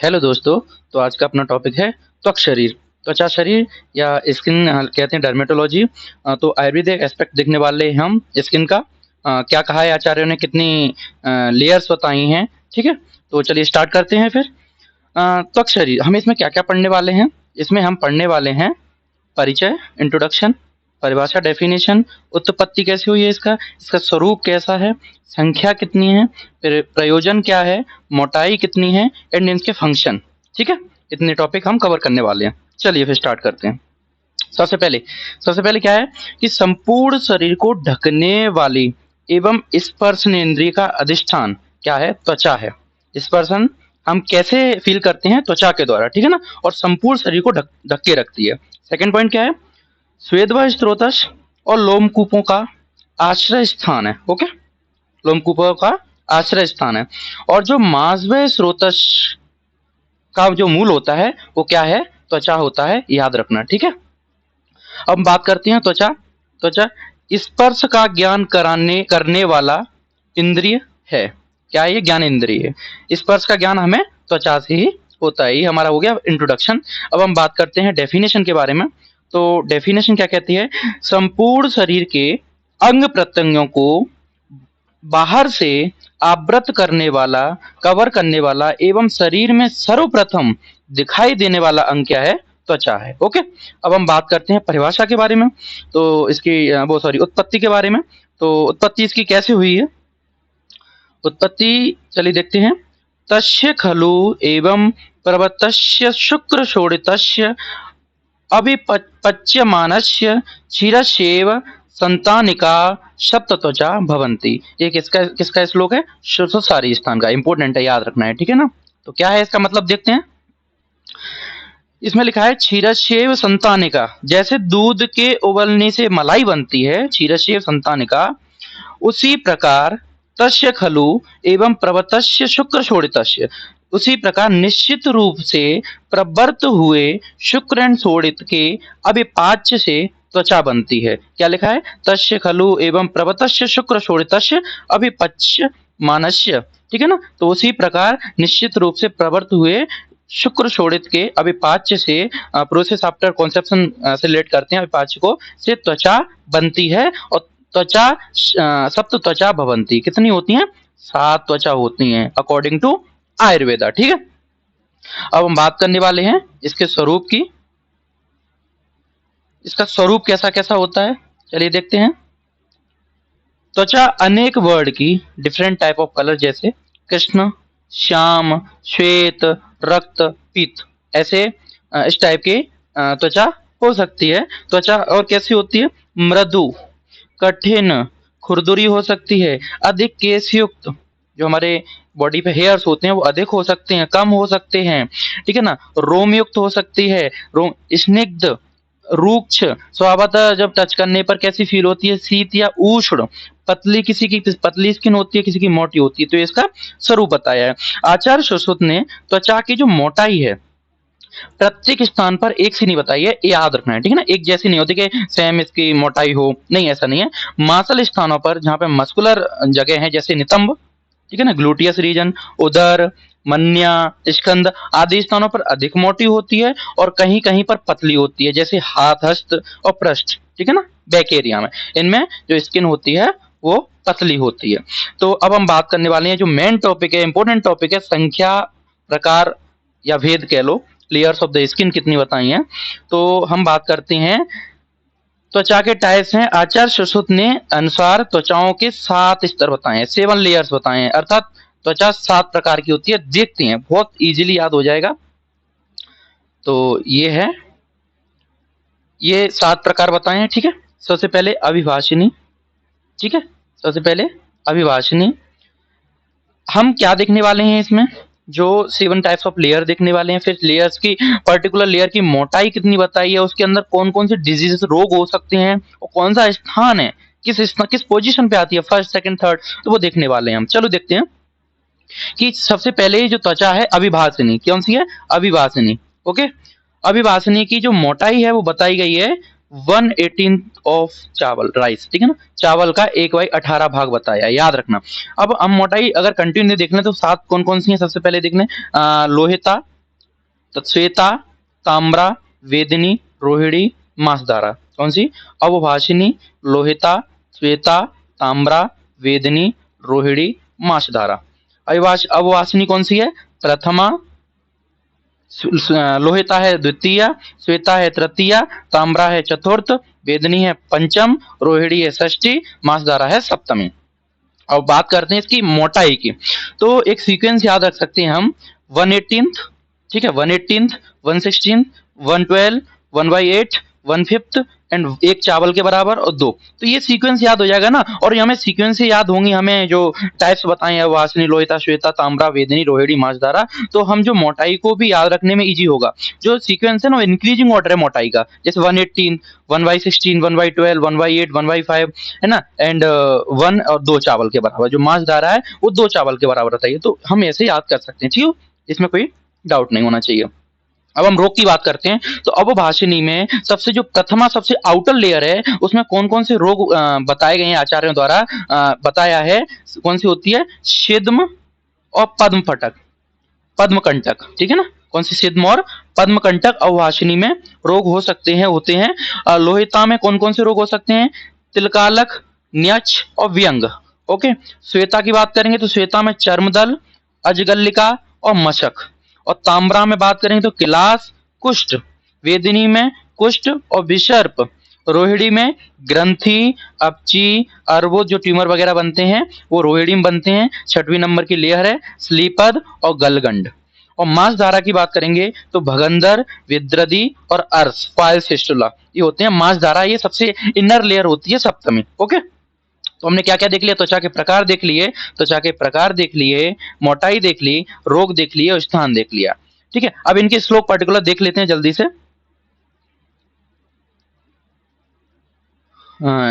Hello दोस्तों। तो आज का अपना टॉपिक है त्वक शरीर, त्वचा शरीर या स्किन कहते हैं डर्मेटोलॉजी। तो आयुर्वेदिक एस्पेक्ट देखने वाले हैं हम स्किन का। क्या कहा है आचार्यों ने, कितनी लेयर्स बताई हैं। ठीक है, तो चलिए स्टार्ट करते हैं फिर। त्वक शरीर, हम इसमें क्या क्या पढ़ने वाले हैं। इसमें हम पढ़ने वाले हैं परिचय, इंट्रोडक्शन, परिभाषा, डेफिनेशन, उत्पत्ति कैसे हुई है इसका, इसका स्वरूप कैसा है, संख्या कितनी है, फिर प्रयोजन क्या है, मोटाई कितनी है, एंड इनके फंक्शन। ठीक है, इतने टॉपिक हम कवर करने वाले हैं। चलिए फिर स्टार्ट करते हैं। सबसे पहले सबसे पहले क्या है कि संपूर्ण शरीर को ढकने वाली एवं स्पर्शनेंद्रिय का अधिष्ठान क्या है, त्वचा है। स्पर्शन हम कैसे फील करते हैं, त्वचा के द्वारा, ठीक है ना। और संपूर्ण शरीर को ढक ढक के रखती है। सेकंड पॉइंट क्या है, स्वेद व स्त्रोतस और लोमकूपों का आश्रय स्थान है। ओके, लोमकूपों का आश्रय स्थान है। और जो मांस व स्रोतस का जो मूल होता है वो क्या है, त्वचा होता है, याद रखना। ठीक है, अब बात करते हैं त्वचा। त्वचा स्पर्श का ज्ञान कराने करने वाला इंद्रिय है। क्या है ये, ज्ञान इंद्रिय है। स्पर्श का ज्ञान हमें त्वचा से ही होता है। ये हमारा हो गया इंट्रोडक्शन। अब हम बात करते हैं डेफिनेशन के बारे में। तो डेफिनेशन क्या कहती है, संपूर्ण शरीर के अंग प्रत्यंगों को बाहर से आवृत करने वाला, कवर करने वाला एवं शरीर में सर्वप्रथम दिखाई देने वाला अंग क्या है, त्वचा है। ओके, अब हम बात करते हैं परिभाषा के बारे में। तो इसकी उत्पत्ति के बारे में। तो उत्पत्ति इसकी कैसे हुई है, उत्पत्ति चलिए देखते हैं। तस्य खलु एवं प्रवतस्य शुक्र शोणितस्य अभिपच्यमानस्य क्षीरस्येव संतानिका सप्त त्वचा भवन्ति। ये किसका किसका श्लोक है, सारी स्थान का। इंपॉर्टेंट है, याद रखना है। ठीक है ना। तो क्या है इसका मतलब, देखते हैं। इसमें लिखा है क्षीरस्येव संतानिका, जैसे दूध के उबलने से मलाई बनती है, क्षीरस्येव संतानिका, उसी प्रकार तस्य खलु एवं प्रवतस्य शुक्र शोणितस्य, उसी प्रकार निश्चित रूप से प्रवर्त हुए शुक्र एंड शोणित के अभिपाच्य से त्वचा बनती है। क्या लिखा है, तस्य खलु एवं प्रवतस्य शुक्र शोणितस्य अभिपच्य मानस्य। ठीक है ना। तो उसी प्रकार निश्चित रूप से प्रवर्त हुए शुक्र शोणित के अभिपाच्य से, प्रोसेस आफ्टर कॉन्सेप्शन से रिलेट करते हैं अभिपाच्य को, से त्वचा बनती है। और त्वचा सप्त त्वचा भवंती, कितनी होती हैं, 7 त्वचा होती हैं अकॉर्डिंग टू आयुर्वेदा। ठीक है, अब हम बात करने वाले हैं इसके स्वरूप की। इसका स्वरूप कैसा कैसा होता है, चलिए देखते हैं। त्वचा अनेक वर्ड की, डिफरेंट टाइप ऑफ कलर, जैसे कृष्ण, श्याम, श्वेत, रक्त, पीत, ऐसे इस टाइप के त्वचा हो सकती है। त्वचा और कैसी होती है, मृदु, कठिन, खुरदुरी हो सकती है, अधिक केशयुक्त, जो हमारे बॉडी पे हेयर्स होते हैं वो अधिक हो सकते हैं, कम हो सकते हैं। ठीक है ना। रोम युक्त हो सकती है, रोम स्निग्ध, रूक्ष, स्वभावतः जब टच करने पर कैसी फील होती है, शीत या उष्ण, पतली, किसी की पतली स्किन होती है, किसी की मोटी होती है। तो इसका स्वरूप बताया है। आचार्य सुश्रुत ने त्वचा की जो मोटाई है प्रत्येक स्थान पर एक सी नहीं बताई है, ये याद रखना है। ठीक है ना, एक जैसी नहीं होती कि सेम इसकी मोटाई हो, नहीं, ऐसा नहीं है। मांसल स्थानों पर जहां पे मस्कुलर जगह है, जैसे नितंब, ठीक है ना, ग्लूटियस रीजन, उदर, मन्या, स्कंद आदि स्थानों पर अधिक मोटी होती है और कहीं कहीं पर पतली होती है, जैसे हाथ, हस्त और पृष्ठ। ठीक है ना, बैक एरिया में इनमें जो स्किन होती है वो पतली होती है। तो अब हम बात करने वाले हैं जो मेन टॉपिक है, इंपॉर्टेंट टॉपिक है, संख्या, प्रकार या भेद कह लो, लेयर्स ऑफ द स्किन कितनी बताई हैं। तो हम बात करते हैं त्वचा के टाइप्स हैं। आचार्य सुश्रुत ने अनुसार त्वचाओं के 7 स्तर बताए हैं, 7 लेयर्स बताए हैं, अर्थात त्वचा 7 प्रकार की होती है। देखते हैं, बहुत इजीली याद हो जाएगा। तो ये है, ये 7 प्रकार बताए हैं। ठीक है, सबसे पहले अभिभाषिनी। ठीक है, सबसे पहले अभिभाषिनी। हम क्या देखने वाले हैं इसमें, जो 7 टाइप्स ऑफ लेयर देखने वाले हैं। फिर लेयर्स की, पर्टिकुलर लेयर की मोटाई कितनी बताई है, उसके अंदर कौन कौन से डिजीज, रोग हो सकते हैं, और कौन सा स्थान है, किस पोजीशन पे आती है, फर्स्ट, सेकंड, थर्ड, तो वो देखने वाले हैं हम। चलो देखते हैं कि सबसे पहले जो त्वचा है अभिभाषिनी, कौन सी है, अभिभाषिनी। ओके, अभिभाषिनी की जो मोटाई है वो बताई गई है 1/18 ऑफ चावल, राइस। ठीक है ना, चावल का 1/18 भाग बताया, याद रखना। अब हम मोटाई अगर कंटिन्यू देख लें तो 7 कौन कौन सी है, सबसे पहले देख लें। लोहिता, तो श्वेता, ताम्रा, वेदिनी, रोहिणी, मांसधारा। कौन सी? अवभाषिनी, लोहिता, श्वेता, ताम्रा, वेदिनी, रोहिणी, मांसधारा। अवभाषिनी कौन सी है? प्रथमा, लोहिता है द्वितीय, श्वेता है तृतीय, ताम्रा है चतुर्थ, वेदिनी है पंचम, रोहिणी है षष्ठी, मांसधारा है सप्तमी। अब बात करते हैं इसकी मोटाई की। तो एक सीक्वेंस याद रख सकते हैं हम, 1/18, ठीक है, 1/18, 1/16, 1/12, 1/8, 1/5 एंड एक चावल के बराबर और दो। तो ये सीक्वेंस याद हो जाएगा ना। और ये हमें सीक्वेंस से याद होंगी, हमें जो टाइप्स बताए हैं, वासनी, लोहिता, श्वेता, ताम्रा, वेदिनी, रोहिणी, मांसधारा, तो हम जो मोटाई को भी याद रखने में इजी होगा। जो सीक्वेंस है ना, इंक्रीजिंग ऑर्डर है मोटाई का, जैसे 1/18, 1/16, 1/12, 1/8, 1/5, है ना, एंड 1 और 2 चावल के बराबर। जो मांसधारा है वो 2 चावल के बराबर होता है। तो हम ऐसे याद कर सकते हैं, ठीक है, इसमें कोई डाउट नहीं होना चाहिए। अब हम रोग की बात करते हैं। तो अवभाषिनी में सबसे जो प्रथमा सबसे आउटर लेयर है, उसमें कौन कौन से रोग बताए गए हैं आचार्यों द्वारा, बताया है। कौन सी होती है? छिद्म और पद्म फटक, पद्म कंटक, ठीक है ना। कौन सी? छिद्म और पद्म कंटक अवभाषिनी में रोग हो सकते हैं, होते हैं। लोहिता में कौन कौन से रोग हो सकते हैं? तिलकालक, न्यक्ष और व्यंग। ओके। श्वेता की बात करेंगे तो श्वेता में चर्मदल, अजगल्लिका और मशक। और ताम्रा में बात करेंगे तो किलास, कुष्ठ। वेदिनी में कुष्ठ और विसर्प। रोहिणी में ग्रंथि, अपची, अर्बुद, जो ट्यूमर वगैरह बनते हैं वो रोहिणी में बनते हैं। 6वीं नंबर की लेयर है स्लीपद और गलगंड। और मांसधारा की बात करेंगे तो भगंदर, विद्रदी और अर्स, पाइल्स, फिस्टुला, ये होते हैं मांसधारा। ये सबसे इनर लेयर होती है सप्तमी। ओके। तो हमने क्या क्या देख लिया? त्वचा के प्रकार देख लिए, त्वचा के प्रकार देख लिए, मोटाई देख ली, रोग देख लिए और स्थान देख लिया। ठीक है। अब इनके श्लोक पर्टिकुलर देख लेते हैं जल्दी से।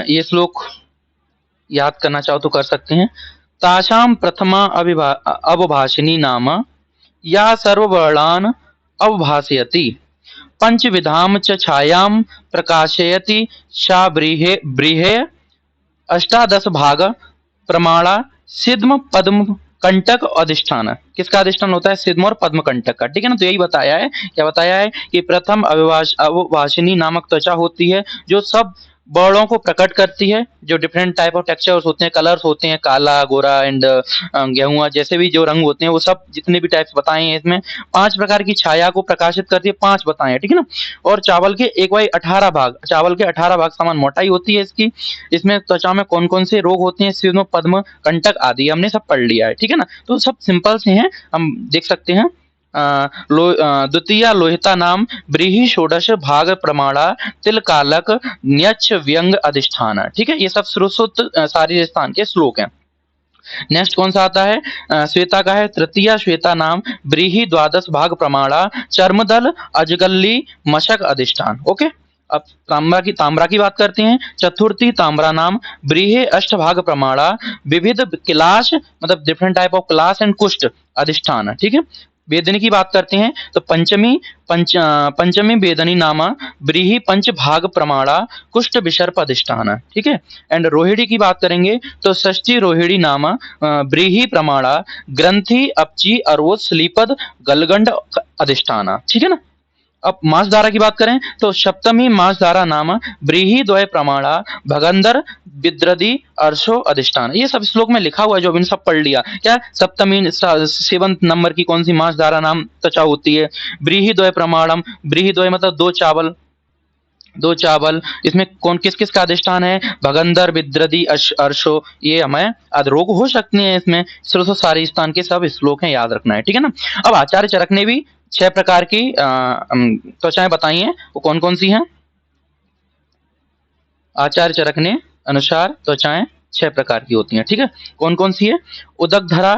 ये श्लोक याद करना चाहो तो कर सकते हैं। तासाम प्रथमा अवभाषिनी नाम या सर्ववर्णान अवभाषयति पंचविधाम च छायाम प्रकाशयति सा ब्रीहे ब्रीहे अष्टादश भाग प्रमाणा सिद्म पद्म कंटक अधिष्ठान। किसका अधिष्ठान होता है? सिद्म और पद्म कंटक का। ठीक है ना। तो यही बताया है, क्या बताया है कि प्रथम अवभाषिनी नामक त्वचा होती है जो सब वर्णों को प्रकट करती है। जो डिफरेंट टाइप ऑफ टेक्सचर्स होते हैं, कलर्स होते हैं, काला, गोरा एंड गेहुआ, जैसे भी जो रंग होते हैं वो सब जितने भी टाइप्स बताए हैं इसमें 5 प्रकार की छाया को प्रकाशित करती है, 5 बताए हैं। ठीक है ना। और चावल के 1/18 भाग, चावल के 18 भाग समान मोटाई होती है इसकी। इसमें त्वचा में कौन कौन से रोग होते हैं, सिद्म, पद्म, कंटक आदि हमने सब पढ़ लिया है। ठीक है ना। तो सब सिंपल से हैं, हम देख सकते हैं। द्वितीय लोहिता नाम ब्रीहि षोडश भाग प्रमाणा तिलकालक न्यक्ष व्यंग अधिष्ठान। ठीक है। ये सब श्रुत सारी स्थान के श्लोक हैं। नेक्स्ट कौन सा आता है? श्वेता का है। तृतीय श्वेता नाम ब्रीहि द्वादश भाग प्रमाणा चर्मदल अजगल्ली मशक अधिष्ठान। ओके। अब ताम्रा की बात करते हैं। चतुर्थी ताम्रा नाम ब्रीहे अष्टभाग प्रमाणा विविध किलाश, मतलब different type of class and कुष्ठ अधिष्ठान। ठीक है। वेदनी की बात करते हैं तो पंचमी वेदनी नामा ब्रीहि पंच भाग प्रमाणा कुष्ठ विसर्प अधिष्ठान। ठीक है। एंड रोहिणी की बात करेंगे तो षष्ठी रोहिणी नामा ब्रीहि प्रमाणा ग्रंथि, अपची, अर्वोद, स्लीपद, गलगंड अधिष्ठान। ठीक है ना। अब मांसधारा की बात करें तो सप्तमी मांसधारा नाम ब्रीहि द्वय प्रमाणा भगंदर, विद्रदी, अर्शो अधिष्ठान। ये सब श्लोक में लिखा हुआ है जो अभी सब पढ़ लिया। क्या? सप्तमी 7 नंबर की कौन सी मांसधारा नाम त्वचा होती है? ब्रीहि द्वय प्रमाणम। ब्रीहि द्वय मतलब 2 चावल, 2 चावल। इसमें कौन किस किस का अधिष्ठान है? भगंदर, विद्रदी, अर्शो। ये हमें रोग हो सकते हैं इसमें। सारे स्थान के सब श्लोक हैं, याद रखना है। ठीक है ना। अब आचार्य चरक ने भी 6 प्रकार की त्वचाएं बताई हैं। वो कौन कौन सी हैं? आचार्य चरक ने अनुसार त्वचाएं 6 प्रकार की होती हैं। ठीक है। कौन कौन सी है? उदक धरा,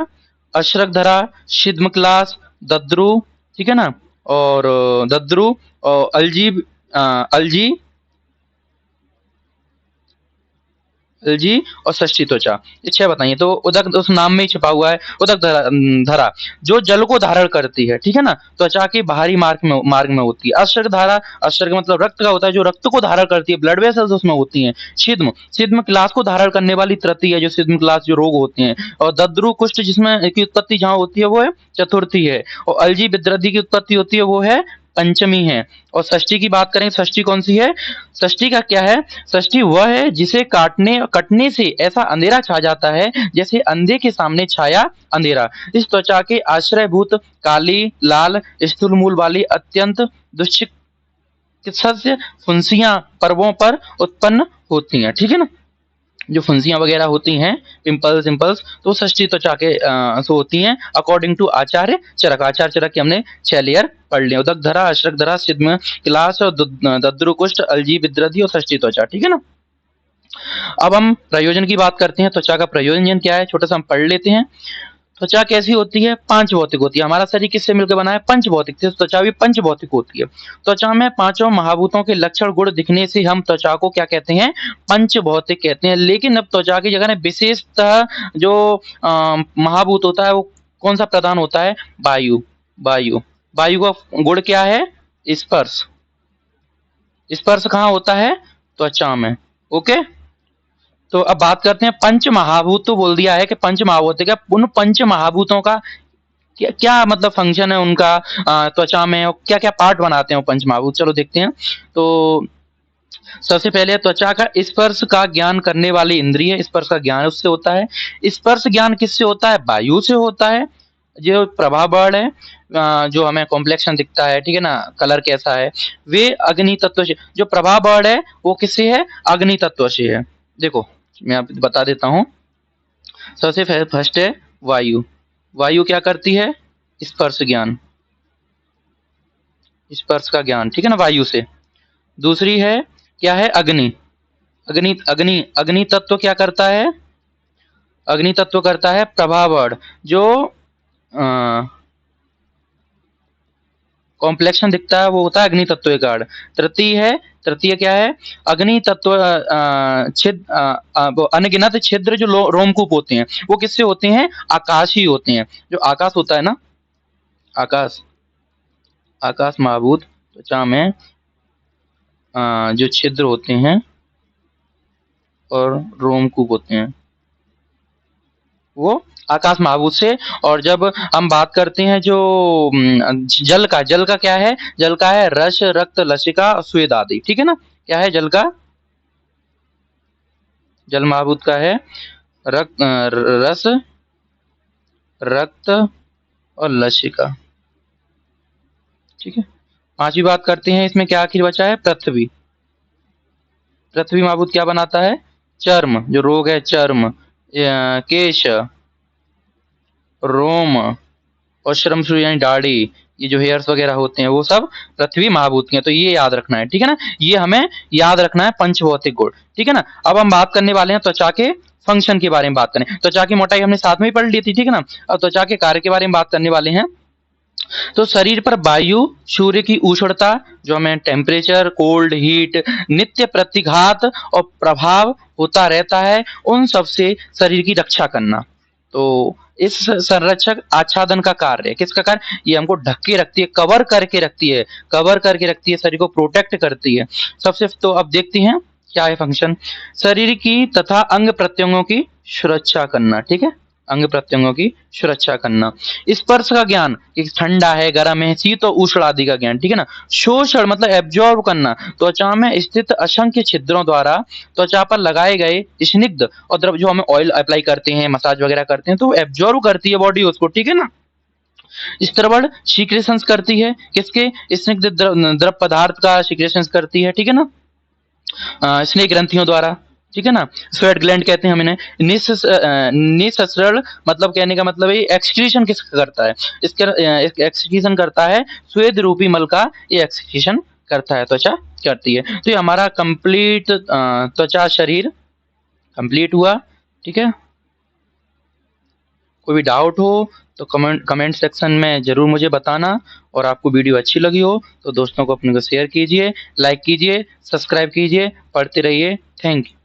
अश्रक धरा, छिद्म क्लास, दद्रु, ठीक है ना, और दद्रु और अलजी, अलजी, अलजी और षष्ठी त्वचा, ये 6 बताइए। तो उदक उस नाम में ही छिपा हुआ है, उदक धरा जो जल को धारण करती है, ठीक है ना, त्वचा के बाहरी मार्ग में होती है। अश्रक धारा, अश्रक मतलब रक्त का होता है, जो रक्त को धारण करती है, ब्लड वेसल्स उसमें होती हैं। छिद्म, छिद्म क्लास को धारण करने वाली तृतीय है, जो छिद्म क्लास जो रोग होते हैं। और दद्रु कुष्ठ जिसमें की उत्पत्ति जहाँ होती है वो है चतुर्थी है। और अलजी विद्रद्धि की उत्पत्ति होती है वो है पंचमी है। और षष्ठी की बात करें, षष्ठी कौन सी है? षष्ठी का क्या है? षष्ठी वह है जिसे कटने से ऐसा अंधेरा छा जाता है जैसे अंधे के सामने छाया अंधेरा। इस त्वचा के आश्रयभूत काली लाल स्थूल मूल वाली अत्यंत दुष्चिकित्सक फुंसियां पर्वों पर उत्पन्न होती हैं, ठीक है ना। जो फुंसियां वगैरह होती हैं, पिंपल्स सिंपल्स, तो षष्ठी त्वचा के से होती हैं अकॉर्डिंग टू आचार्य चरक। आचार्य चरक के हमने 6 लेयर पढ़ लिए, उदक धरा, अश्रक धरा, छिद्म क्लास और दद्रुकुष्ठ, अलजी विद्रद्धि और षष्ठी त्वचा, ठीक है ना। अब हम प्रयोजन की बात करते हैं। त्वचा का प्रयोजन क्या है, छोटा सा हम पढ़ लेते हैं। त्वचा कैसी होती है? पांच भौतिक होती है। हमारा शरीर किससे मिलकर बना है? पंच भौतिक से। त्वचा भी पंच भौतिक होती है। त्वचा में पांचों महाभूतों के लक्षण गुण दिखने से हम त्वचा को क्या कहते हैं? पंच भौतिक कहते हैं। लेकिन अब त्वचा की जगह विशेषतः जो महाभूत होता है वो कौन सा प्रधान होता है? वायु। वायु, वायु का गुण क्या है? स्पर्श। स्पर्श कहाँ होता है? त्वचा में। ओके, तो अब बात करते हैं पंच महाभूत। तो बोल दिया है कि पंच महाभूत है, क्या उन पंच महाभूतों का क्या मतलब फंक्शन है उनका त्वचा में, और क्या क्या पार्ट बनाते हैं वो पंच महाभूत, चलो देखते हैं। तो सबसे पहले त्वचा का स्पर्श का ज्ञान करने वाली इंद्रिय, स्पर्श का ज्ञान उससे होता है। स्पर्श ज्ञान किससे होता है? वायु से होता है। जो प्रभा बर्ड है, जो हमें कॉम्प्लेक्शन दिखता है, ठीक है ना, कलर कैसा है, वे अग्नि तत्व से। जो प्रभा बर्ड है वो किससे है? अग्नि तत्व से है। देखो मैं आपको बता देता हूँ। सबसे फर्स्ट है वायु। वायु क्या करती है? स्पर्श ज्ञान, स्पर्श का ज्ञान, ठीक है ना, वायु से। दूसरी है क्या है? अग्नि। अग्नि अग्नि अग्नि तत्व क्या करता है? अग्नि तत्व करता है प्रभावर्ण, जो कॉम्प्लेक्शन दिखता है वो होता है अग्नि तत्व के कारण। तृतीय क्या है? अग्नि तत्व अनगिनत छिद्र जो रोमकूप होते हैं वो किससे होते हैं? आकाशी होते हैं। जो आकाश होता है ना, आकाश, आकाश महाभूत त्वचा में जो छिद्र होते हैं और रोमकूप होते हैं वो आकाश महाभूत से। और जब हम बात करते हैं जो जल का क्या है? जल का है रस, रक्त, लसिका, स्वेद आदि, ठीक है ना। क्या है जल का? जल महाभूत का है रस, रक्त और लसिका, ठीक है। पांचवी बात करते हैं, इसमें क्या आखिर बचा है? पृथ्वी। पृथ्वी महाभूत क्या बनाता है? चर्म, जो रोग है चर्म, केश, रोम और श्रमशु यानी दाढ़ी, ये जो हेयर्स वगैरह होते हैं वो सब पृथ्वी महाभूत के हैं। तो ये याद रखना है, ठीक है ना, ये हमें याद रखना है पंचभौतिक गुण, ठीक है ना। अब हम बात करने वाले हैं त्वचा के फंक्शन के बारे में बात करें। त्वचा की मोटाई हमने साथ में ही पढ़ ली थी, ठीक है ना। अब त्वचा के कार्य के बारे में बात करने वाले हैं। तो शरीर पर वायु, सूर्य की उष्णता, जो हमें टेम्परेचर, कोल्ड, हीट, नित्य प्रतिघात और प्रभाव होता रहता है, उन सब से शरीर की रक्षा करना। तो इस संरक्षक आच्छादन का कार्य है। किसका कार्य? ये हमको ढक के रखती है, कवर करके रखती है, कवर करके रखती है, शरीर को प्रोटेक्ट करती है सबसे। तो अब देखते हैं क्या है फंक्शन। शरीर की तथा अंग प्रत्यंगों की सुरक्षा करना, ठीक है, अंग प्रत्यंगों की सुरक्षा करना। स्पर्श का ज्ञान, कि ठंडा है, गर्म है, शीत और उष्ण आदि का ज्ञान, ठीक है ना। शोषण मतलब एब्जॉर्ब करना, त्वचा में स्थित असंख्य छिद्रों द्वारा त्वचा पर लगाए गए स्निग्ध और द्रव, जो हमें ऑयल अप्लाई करते हैं, मसाज वगैरह करते हैं, तो वो एब्जॉर्ब करती है बॉडी उसको, ठीक है ना। स्त्रवण सीक्रेशन करती है, किसके? स्निग्ध द्रव पदार्थ का सीक्रेशन करती है, ठीक है ना, स्नेह ग्रंथियों द्वारा, ठीक है ना। स्वेट ग्लैंड कहते हैं हम इन्हें। निःसरण मतलब कहने का मतलब है एक्सक्रीशन किसका करता है? इसके एक्सक्रीशन करता है स्वेद रूपी मल का, ये एक्सक्रीशन करता है, त्वचा करती है। तो ये हमारा कंप्लीट त्वचा शरीर कंप्लीट हुआ, ठीक है। कोई भी डाउट हो तो कमेंट सेक्शन में जरूर मुझे बताना। और आपको वीडियो अच्छी लगी हो तो दोस्तों को अपने को शेयर कीजिए, लाइक कीजिए, सब्सक्राइब कीजिए, पढ़ते रहिए। Thank you.